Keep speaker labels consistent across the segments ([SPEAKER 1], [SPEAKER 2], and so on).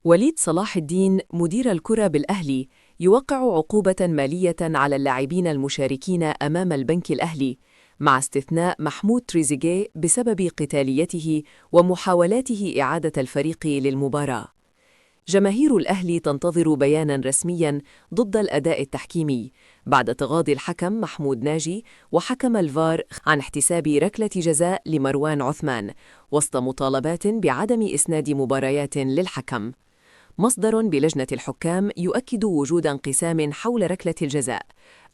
[SPEAKER 1] وليد صلاح الدين مدير الكرة بالأهلي يوقع عقوبة مالية على اللاعبين المشاركين أمام البنك الأهلي، مع استثناء محمود تريزيجيه بسبب قتاليته ومحاولاته إعادة الفريق للمباراة. جماهير الأهلي تنتظر بياناً رسمياً ضد الأداء التحكيمي بعد تغاضي الحكم محمود ناجي وحكم الفار عن احتساب ركلة جزاء لمروان عثمان، وسط مطالبات بعدم إسناد مباريات للحكم. مصدر بلجنة الحكام يؤكد وجود انقسام حول ركلة الجزاء،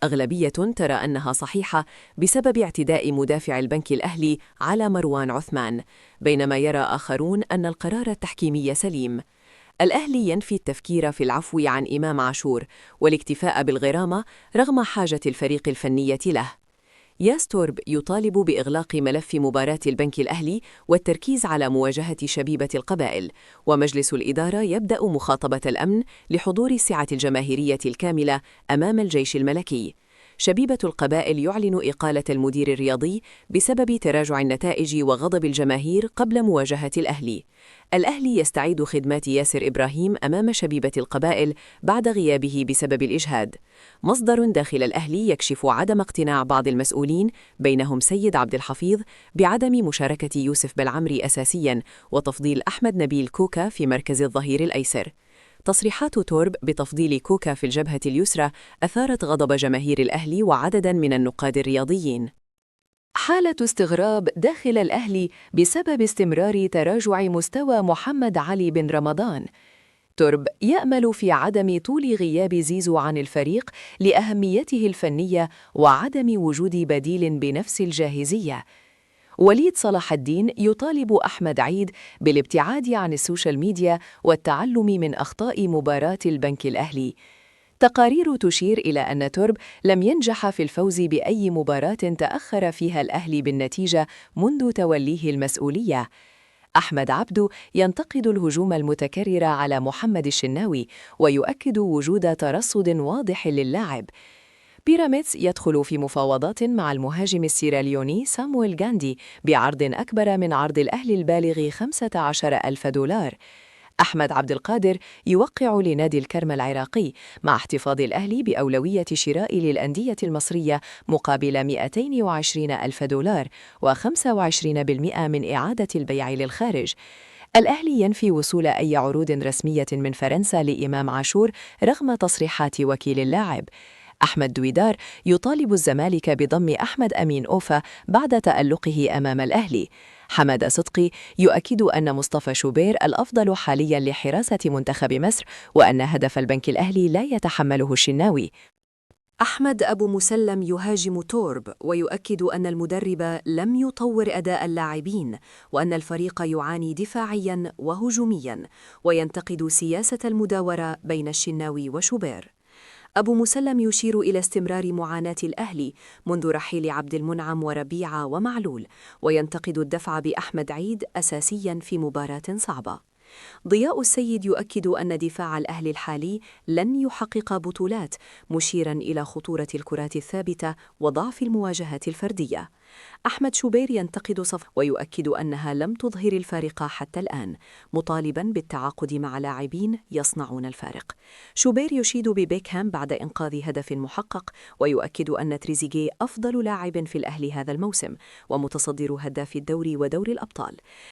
[SPEAKER 1] أغلبية ترى أنها صحيحة بسبب اعتداء مدافع البنك الأهلي على مروان عثمان، بينما يرى آخرون أن القرار التحكيمي سليم. الأهلي ينفي التفكير في العفو عن إمام عاشور والاكتفاء بالغرامة رغم حاجة الفريق الفنية له. ياس تورب يطالب بإغلاق ملف مباراة البنك الأهلي والتركيز على مواجهة شبيبة القبائل، ومجلس الإدارة يبدأ مخاطبة الأمن لحضور السعة الجماهيرية الكاملة أمام الجيش الملكي. شبيبة القبائل يعلن إقالة المدير الرياضي بسبب تراجع النتائج وغضب الجماهير قبل مواجهة الأهلي. الأهلي يستعيد خدمات ياسر إبراهيم أمام شبيبة القبائل بعد غيابه بسبب الإجهاد. مصدر داخل الأهلي يكشف عدم اقتناع بعض المسؤولين بينهم سيد عبد الحفيظ بعدم مشاركة يوسف بالعمري أساسياً وتفضيل أحمد نبيل كوكا في مركز الظهير الأيسر. تصريحات تورب بتفضيل كوكا في الجبهة اليسرى أثارت غضب جماهير الأهلي وعدداً من النقاد الرياضيين. حالة استغراب داخل الأهلي بسبب استمرار تراجع مستوى محمد علي بن رمضان. تورب يأمل في عدم طول غياب زيزو عن الفريق لأهميته الفنية وعدم وجود بديل بنفس الجاهزية. وليد صلاح الدين يطالب أحمد عيد بالابتعاد عن السوشيال ميديا والتعلم من أخطاء مباراة البنك الأهلي. تقارير تشير إلى أن تورب لم ينجح في الفوز بأي مباراة تأخر فيها الأهلي بالنتيجة منذ توليه المسؤولية. أحمد عبدو ينتقد الهجوم المتكرر على محمد الشناوي ويؤكد وجود ترصد واضح للاعب. بيراميدز يدخل في مفاوضات مع المهاجم السيراليوني سامويل غاندي بعرض أكبر من عرض الأهلي البالغ 15,000 دولار. أحمد عبد القادر يوقع لنادي الكرم العراقي مع احتفاظ الأهلي بأولوية شراء للأندية المصرية مقابل 220,000 دولار و25% من إعادة البيع للخارج. الأهلي ينفي وصول أي عروض رسمية من فرنسا لإمام عاشور رغم تصريحات وكيل اللاعب. أحمد دويدار يطالب الزمالك بضم أحمد أمين أوفا بعد تألقه أمام الأهلي. حمد صدقي يؤكد أن مصطفى شوبير الأفضل حالياً لحراسة منتخب مصر وأن هدف البنك الأهلي لا يتحمله الشناوي. أحمد أبو مسلم يهاجم تورب ويؤكد أن المدرب لم يطور أداء اللاعبين وأن الفريق يعاني دفاعياً وهجومياً، وينتقد سياسة المداورة بين الشناوي وشوبير. أبو مسلم يشير إلى استمرار معاناة الأهلي منذ رحيل عبد المنعم وربيعة ومعلول، وينتقد الدفع بأحمد عيد أساسياً في مباراة صعبة. ضياء السيد يؤكد أن دفاع الأهلي الحالي لن يحقق بطولات، مشيراً إلى خطورة الكرات الثابتة وضعف المواجهات الفردية. أحمد شوبير ينتقد صف ويؤكد أنها لم تظهر الفارق حتى الآن، مطالباً بالتعاقد مع لاعبين يصنعون الفارق. شوبير يشيد ببيكهام بعد إنقاذ هدف محقق، ويؤكد أن تريزيجيه أفضل لاعب في الأهلي هذا الموسم ومتصدر هداف الدوري ودوري الأبطال.